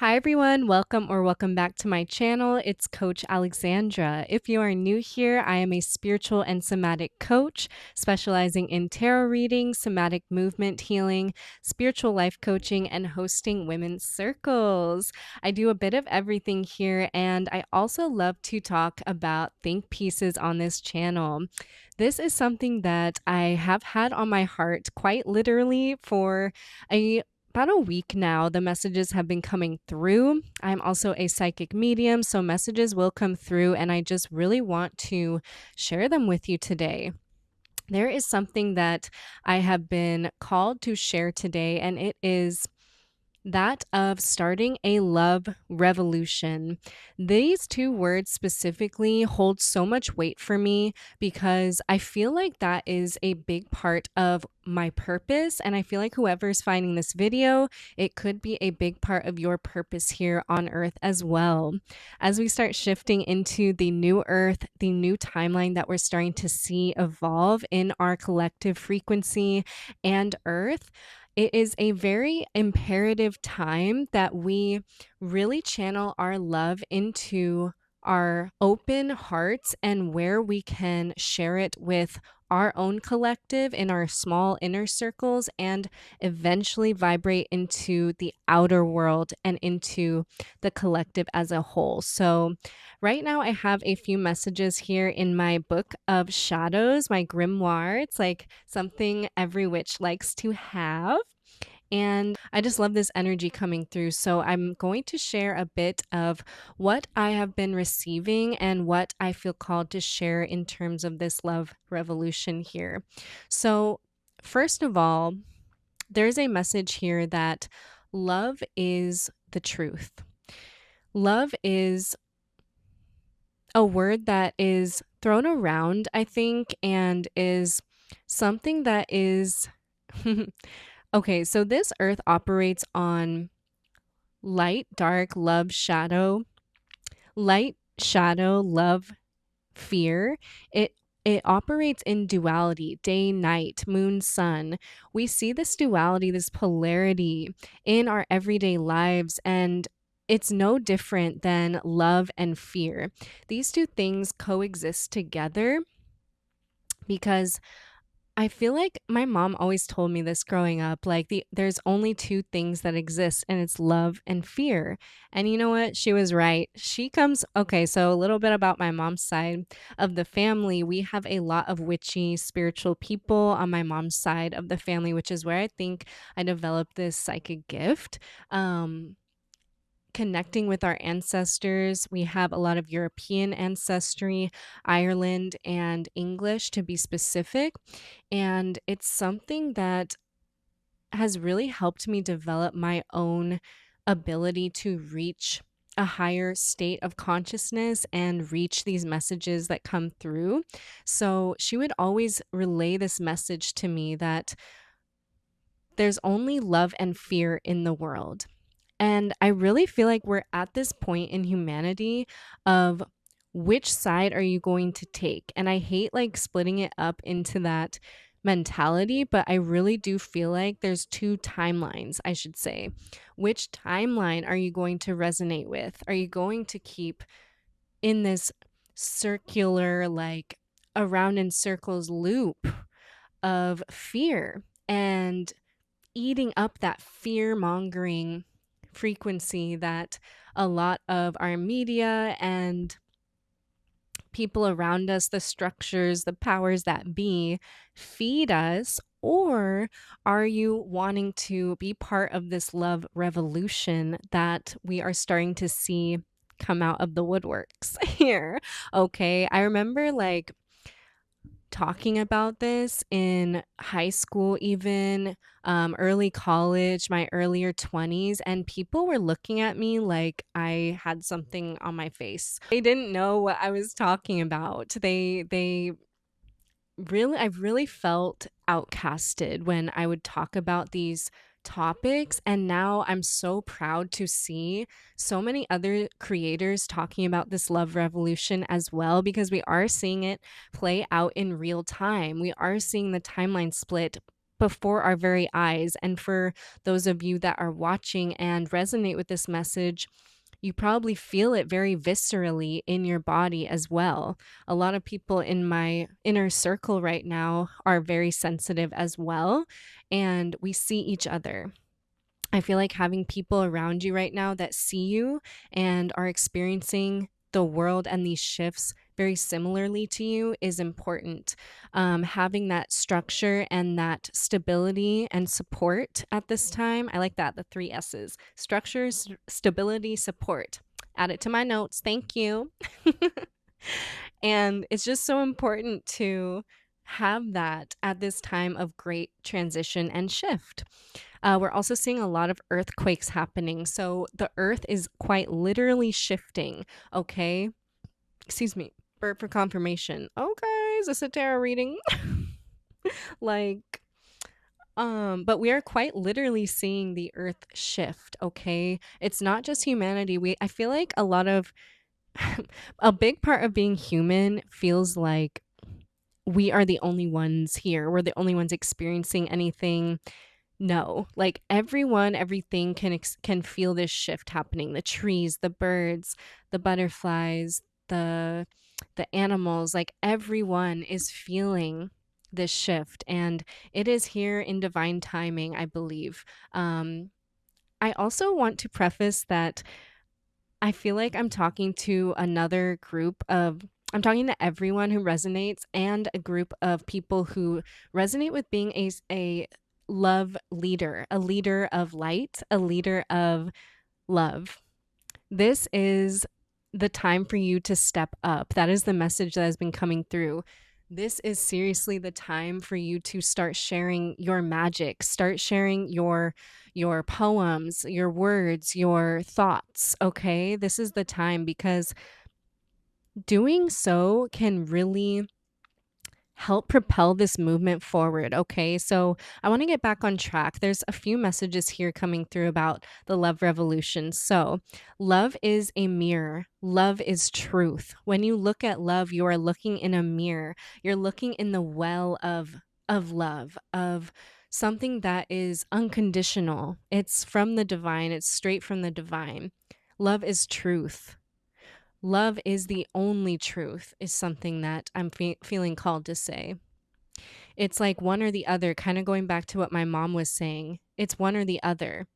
Hi everyone, welcome back to my channel. It's Coach Alexandra. If you are new here, I am a spiritual and somatic coach specializing in tarot reading, somatic movement healing, spiritual life coaching, and hosting women's circles. I do a bit of everything here, and I also love to talk about think pieces on this channel. This is something that I have had on my heart quite literally for a about a week now. The messages have been coming through. I'm also a psychic medium, so messages will come through, and I just really want to share them with you today. There is something that I have been called to share today, and it is that of starting a love revolution. These two words specifically hold so much weight for me because I feel like that is a big part of my purpose. And I feel like whoever's finding this video, it could be a big part of your purpose here on earth as well. As we start shifting into the new earth, the new timeline that we're starting to see evolve in our collective frequency and earth, it is a very imperative time that we really channel our love into our open hearts and where we can share it with our own collective in our small inner circles and eventually vibrate into the outer world and into the collective as a whole. So, right now, I have a few messages here in my book of shadows, my grimoire. It's like something every witch likes to have. And I just love this energy coming through. So I'm going to share a bit of what I have been receiving and what I feel called to share in terms of this love revolution here. So, first of all, there's a message here that love is the truth. Love is a word that is thrown around, I think, and is something that is okay, so this earth operates on light, dark, love, shadow. Light, shadow, love, fear. It operates in duality, day, night, moon, sun. We see this duality, this polarity in our everyday lives, and it's no different than love and fear. These two things coexist together because I feel like my mom always told me this growing up, like there's only two things that exist and it's love and fear. And you know what? She was right. She comes okay, so a little bit about my mom's side of the family. We have a lot of witchy spiritual people on my mom's side of the family, which is where I think I developed this psychic gift. Connecting with our ancestors. We have a lot of European ancestry, Ireland and English to be specific. And it's something that has really helped me develop my own ability to reach a higher state of consciousness and reach these messages that come through. So she would always relay this message to me that there's only love and fear in the world. And I really feel like we're at this point in humanity of which side are you going to take? And I hate like splitting it up into that mentality, but I really do feel like there's two timelines, I should say. Which timeline are you going to resonate with? Are you going to keep in this circular, like around in circles loop of fear and eating up that fear mongering frequency that a lot of our media and people around us, the structures, the powers that be, feed us? Or are you wanting to be part of this love revolution that we are starting to see come out of the woodworks here? Okay, I remember like talking about this in high school, even early college, my earlier 20s, and people were looking at me like I had something on my face. They didn't know what I was talking about. They really, I really felt outcasted when I would talk about these topics. And now I'm so proud to see so many other creators talking about this love revolution as well, because we are seeing it play out in real time. We are seeing the timeline split before our very eyes. And for those of you that are watching and resonate with this message, you probably feel it very viscerally in your body as well. A lot of people in my inner circle right now are very sensitive as well, and we see each other. I feel like having people around you right now that see you and are experiencing the world and these shifts very similarly to you is important. Having that structure and that stability and support at this time. I like that, the three S's: structure, stability, support. Add it to my notes. Thank you. And it's just so important to have that at this time of great transition and shift. We're also seeing a lot of earthquakes happening. So the earth is quite literally shifting. Okay. Excuse me. Burp for confirmation. Okay. Is this a tarot reading? Like, but we are quite literally seeing the earth shift. Okay. It's not just humanity. I feel like a lot of, a big part of being human feels like we are the only ones here. We're the only ones experiencing anything. No, like everyone, everything can feel this shift happening. The trees, the birds, the butterflies, the animals, like everyone is feeling this shift, and it is here in divine timing, I believe. I also want to preface that I feel like I'm talking to another group of I'm talking to everyone who resonates, and a group of people who resonate with being a love leader, a leader of light, a leader of love. This is the time for you to step up. That is the message that has been coming through. This is seriously the time for you to start sharing your magic, start sharing your poems, your words, your thoughts, okay? This is the time, because doing so can really help propel this movement forward. Okay, so I want to get back on track. There's a few messages here coming through about the love revolution. So, love is a mirror, love is truth. When you look at love, you are looking in a mirror, you're looking in the well of love, of something that is unconditional. It's from the divine, it's straight from the divine. Love is truth. Love is the only truth, is something that I'm feeling called to say. It's like one or the other, kind of going back to what my mom was saying. It's one or the other.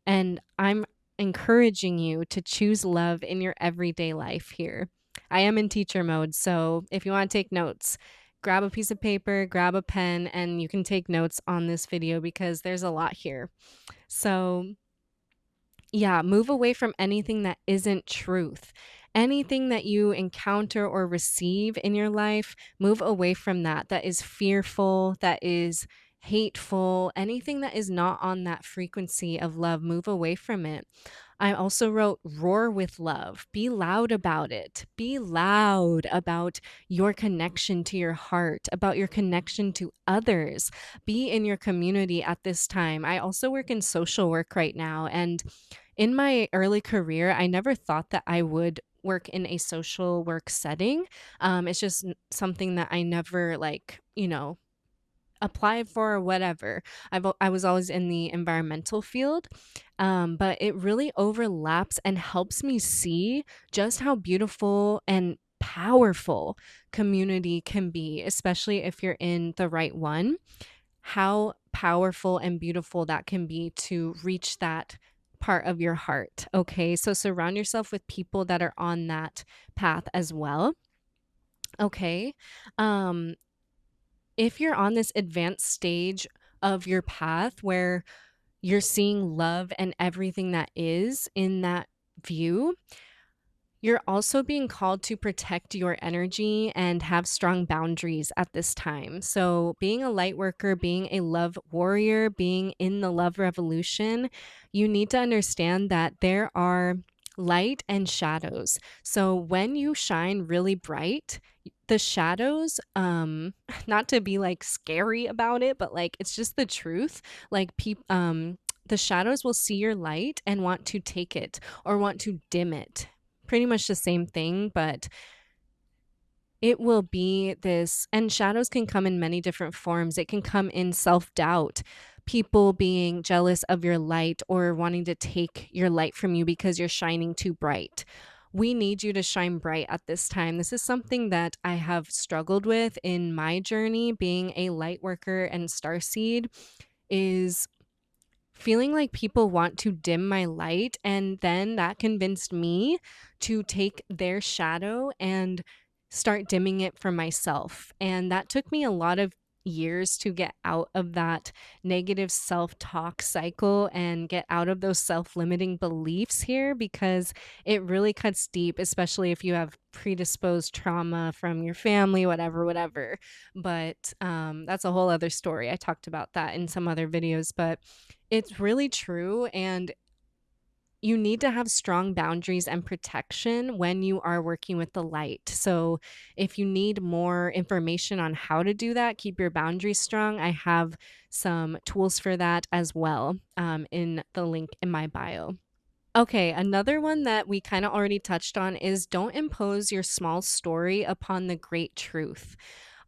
And I'm encouraging you to choose love in your everyday life here. I am in teacher mode, so if you want to take notes, grab a piece of paper, grab a pen, and you can take notes on this video because there's a lot here. So, yeah, move away from anything that isn't truth. Anything that you encounter or receive in your life, move away from that. That is fearful, that is hateful, anything that is not on that frequency of love, move away from it. I also wrote roar with love. Be loud about it. Be loud about your connection to your heart, about your connection to others. Be in your community at this time. I also work in social work right now, and in my early career, I never thought that I would work in a social work setting. It's just something that I never, like, applied for or whatever. I was always in the environmental field, but it really overlaps and helps me see just how beautiful and powerful community can be, especially if you're in the right one. How powerful and beautiful that can be to reach that part of your heart. Okay, so surround yourself with people that are on that path as well. Okay. Um, if you're on this advanced stage of your path where you're seeing love and everything that is in that view, you're also being called to protect your energy and have strong boundaries at this time. So, being a light worker, being a love warrior, being in the love revolution, you need to understand that there are light and shadows. So, when you shine really bright, the shadows, not to be like scary about it, but like it's just the truth. Like, the shadows will see your light and want to take it or want to dim it. Pretty much the same thing, but it will be this, and shadows can come in many different forms. It can come in self-doubt, people being jealous of your light or wanting to take your light from you because you're shining too bright. We need you to shine bright at this time. This is something that I have struggled with in my journey being a light worker and starseed, is feeling like people want to dim my light, and then that convinced me to take their shadow and start dimming it for myself. And that took me a lot of years to get out of that negative self-talk cycle and get out of those self-limiting beliefs here, because it really cuts deep, especially if you have predisposed trauma from your family, whatever. But that's a whole other story. I talked about that in some other videos, but it's really true, and you need to have strong boundaries and protection when you are working with the light. So, if you need more information on how to do that, keep your boundaries strong, I have some tools for that as well, in the link in my bio. Okay, another one that we kind of already touched on is don't impose your small story upon the great truth.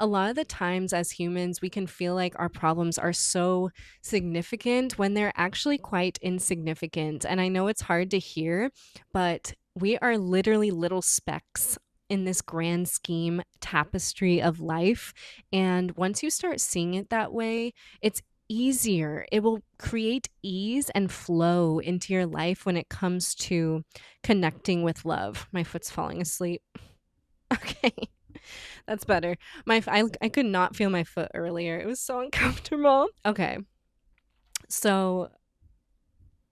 A lot of the times, as humans, we can feel like our problems are so significant when they're actually quite insignificant. And I know it's hard to hear, but we are literally little specks in this grand scheme tapestry of life. And once you start seeing it that way, it's easier. It will create ease and flow into your life when it comes to connecting with love. My foot's falling asleep. Okay, that's better. I could not feel my foot earlier. It was so uncomfortable. Okay, so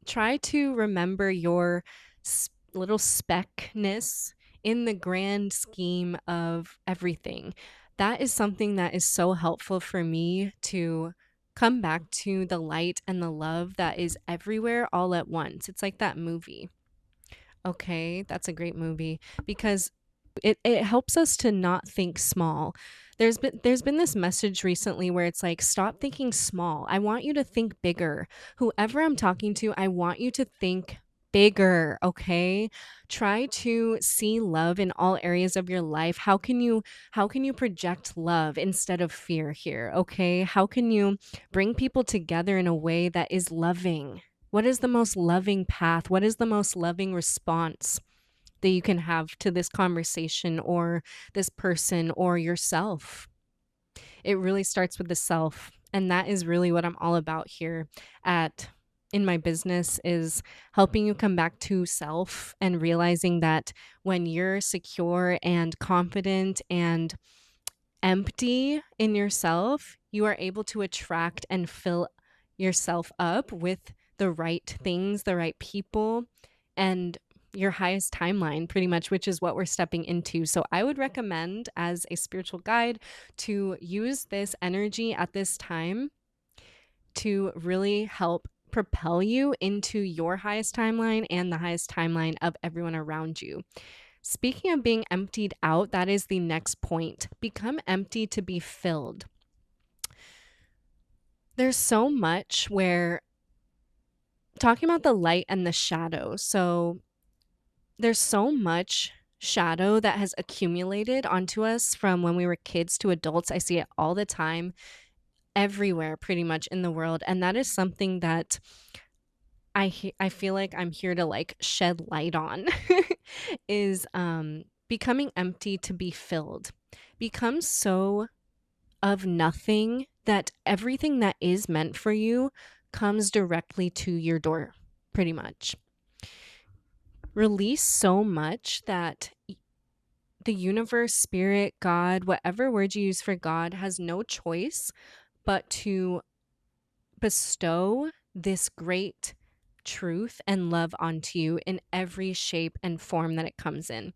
try to remember your little speckness in the grand scheme of everything. That is something that is so helpful for me to come back to the light and the love that is everywhere all at once. It's like that movie. Okay, that's a great movie because it helps us to not think small. There's been this message recently where it's like, stop thinking small. I want you to think bigger. Whoever I'm talking to, I want you to think bigger, okay? Try to see love in all areas of your life. How can you project love instead of fear here, okay? How can you bring people together in a way that is loving? What is the most loving path? What is the most loving response that you can have to this conversation or this person or yourself? It really starts with the self, and that is really what I'm all about here at in my business, is helping you come back to self and realizing that when you're secure and confident and empty in yourself, you are able to attract and fill yourself up with the right things, the right people, and your highest timeline, pretty much, which is what we're stepping into. So, I would recommend, as a spiritual guide, to use this energy at this time to really help propel you into your highest timeline and the highest timeline of everyone around you. Speaking of being emptied out, that is the next point. Become empty to be filled. There's so much where talking about the light and the shadow. So there's so much shadow that has accumulated onto us from when we were kids to adults. I see it all the time, everywhere, pretty much in the world. And that is something that I feel like I'm here to like shed light on is becoming empty to be filled. Become so of nothing that everything that is meant for you comes directly to your door, pretty much. Release so much that the universe, spirit, God, whatever word you use for God, has no choice but to bestow this great truth and love onto you in every shape and form that it comes in.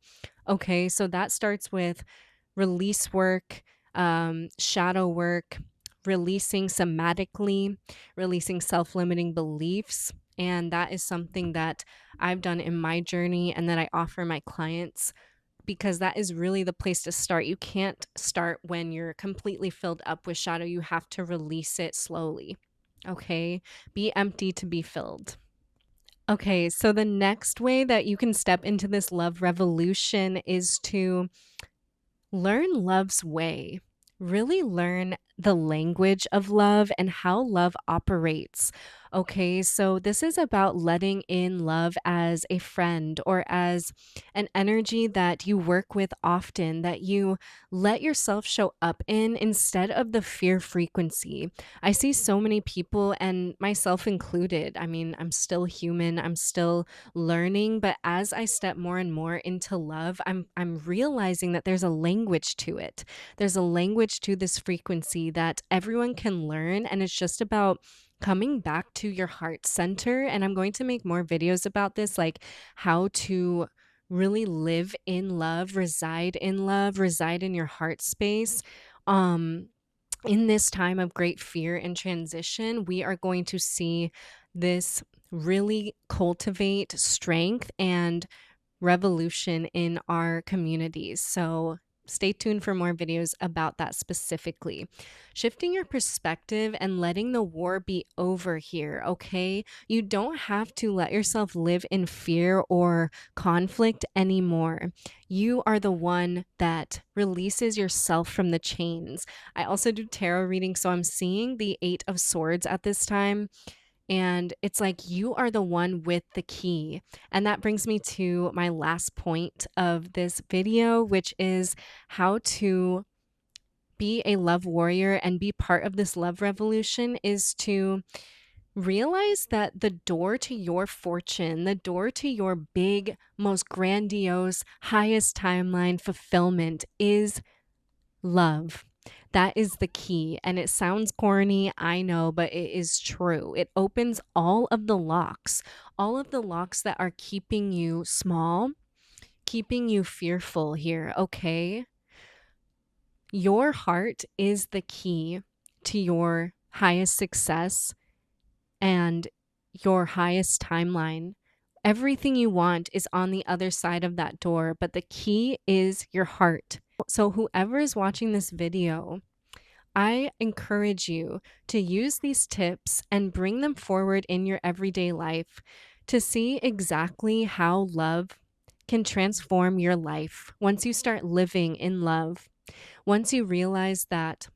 Okay, so that starts with release work, shadow work, releasing somatically, releasing self limiting beliefs. And that is something that I've done in my journey and that I offer my clients, because that is really the place to start. You can't start when you're completely filled up with shadow. You have to release it slowly. Okay, be empty to be filled. Okay, so the next way that you can step into this love revolution is to Learn love's way. Really learn the language of love and how love operates. Okay, so this is about letting in love as a friend or as an energy that you work with often, that you let yourself show up in instead of the fear frequency. I see so many people, and myself included. I mean, I'm still human, I'm still learning, but as I step more and more into love, I'm realizing that there's a language to it. There's a language to this frequency that everyone can learn, and it's just about coming back to your heart center. And I'm going to make more videos about this, like how to really live in love, reside in your heart space. Um in this time of great fear and transition, we are going to see this really cultivate strength and revolution in our communities. So stay tuned for more videos about that specifically. Shifting your perspective and letting the war be over here, okay? You don't have to let yourself live in fear or conflict anymore. You are the one that releases yourself from the chains. I also do tarot reading, so I'm seeing the Eight of Swords at this time. And it's like you are the one with the key. And that brings me to my last point of this video, which is how to be a love warrior and be part of this love revolution is to realize that the door to your fortune, the door to your big, most grandiose, highest timeline fulfillment is love. That is the key. And it sounds corny, I know, but it is true. It opens all of the locks that are keeping you small, keeping you fearful here, okay? Your heart is the key to your highest success and your highest timeline. Everything you want is on the other side of that door, but the key is your heart. So, whoever is watching this video, I encourage you to use these tips and bring them forward in your everyday life to see exactly how love can transform your life once you start living in love. Once you realize that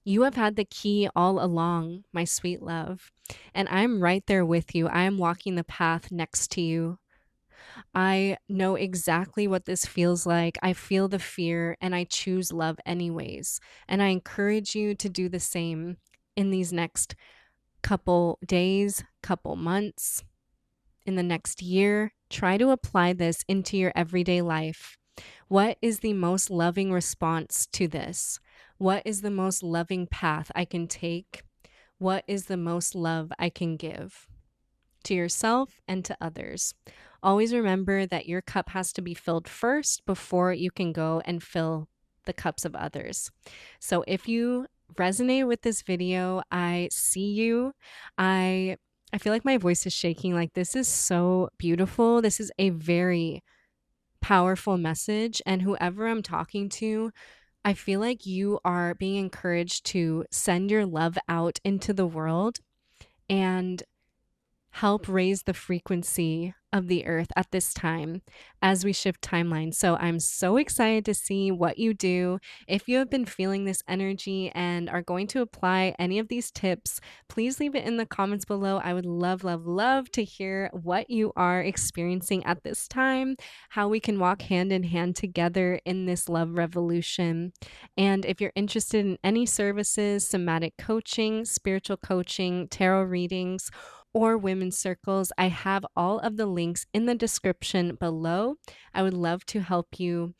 you have had the key all along, my sweet love, and I'm right there with you. I am walking the path next to you. I know exactly what this feels like. I feel the fear and I choose love anyways. And I encourage you to do the same in these next couple days, couple months, in the next year. Try to apply this into your everyday life. What is the most loving response to this? What is the most loving path I can take? What is the most love I can give to yourself and to others? Always remember that your cup has to be filled first before you can go and fill the cups of others. So if you resonate with this video, I see you. I feel like my voice is shaking. Like, this is so beautiful. This is a very powerful message, and whoever I'm talking to, I feel like you are being encouraged to send your love out into the world and help raise the frequency of the earth at this time as we shift timelines. So I'm so excited to see what you do. If you have been feeling this energy and are going to apply any of these tips, please leave it in the comments below. I would love, love, love to hear what you are experiencing at this time, how we can walk hand in hand together in this love revolution. And if you're interested in any services, somatic coaching, spiritual coaching, tarot readings, or women's circles, I have all of the links in the description below. I would love to help you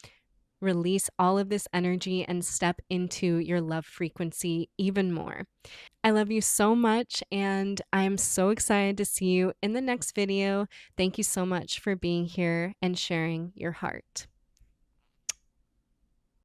release all of this energy and step into your love frequency even more. I love you so much, and I'm so excited to see you in the next video. Thank you so much for being here and sharing your heart.